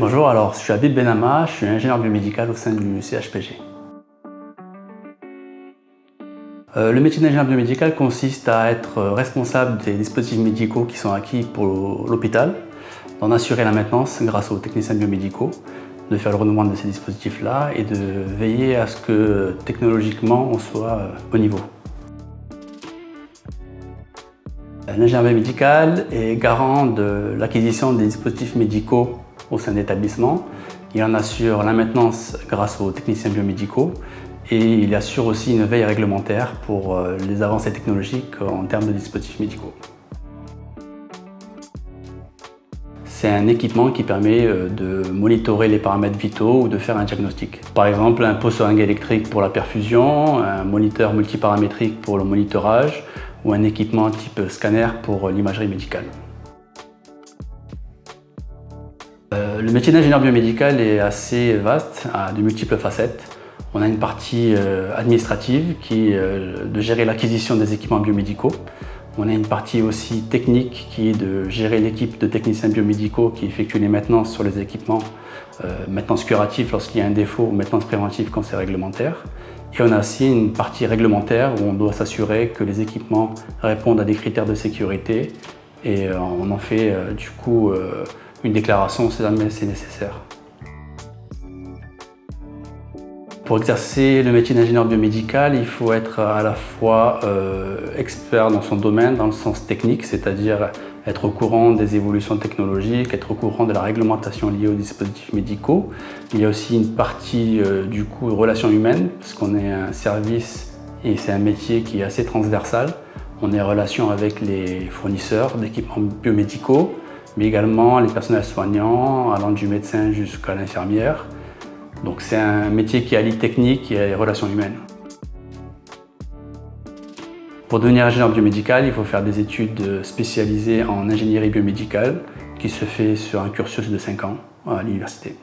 Bonjour, alors je suis Habib Benama, je suis ingénieur biomédical au sein du CHPG. Le métier d'ingénieur biomédical consiste à être responsable des dispositifs médicaux qui sont acquis pour l'hôpital, d'en assurer la maintenance grâce aux techniciens biomédicaux, de faire le renouvellement de ces dispositifs-là et de veiller à ce que technologiquement on soit au niveau. L'ingénieur biomédical est garant de l'acquisition des dispositifs médicaux au sein de l'établissement. Il en assure la maintenance grâce aux techniciens biomédicaux et il assure aussi une veille réglementaire pour les avancées technologiques en termes de dispositifs médicaux. C'est un équipement qui permet de monitorer les paramètres vitaux ou de faire un diagnostic. Par exemple, un pot seringue électrique pour la perfusion, un moniteur multiparamétrique pour le monitorage ou un équipement type scanner pour l'imagerie médicale. Le métier d'ingénieur biomédical est assez vaste, a de multiples facettes. On a une partie administrative qui est de gérer l'acquisition des équipements biomédicaux. On a une partie aussi technique qui est de gérer l'équipe de techniciens biomédicaux qui effectuent les maintenances sur les équipements, maintenance curative lorsqu'il y a un défaut ou maintenance préventive quand c'est réglementaire. Et on a aussi une partie réglementaire où on doit s'assurer que les équipements répondent à des critères de sécurité et on en fait du coup une déclaration si jamais c'est nécessaire. Pour exercer le métier d'ingénieur biomédical, il faut être à la fois expert dans son domaine, dans le sens technique, c'est-à-dire être au courant des évolutions technologiques, être au courant de la réglementation liée aux dispositifs médicaux. Il y a aussi une partie du coup relations humaines, parce qu'on est un service et c'est un métier qui est assez transversal. On est en relation avec les fournisseurs d'équipements biomédicaux, mais également les personnels soignants, allant du médecin jusqu'à l'infirmière. Donc c'est un métier qui allie technique et relations humaines. Pour devenir ingénieur biomédical, il faut faire des études spécialisées en ingénierie biomédicale qui se fait sur un cursus de 5 ans à l'université.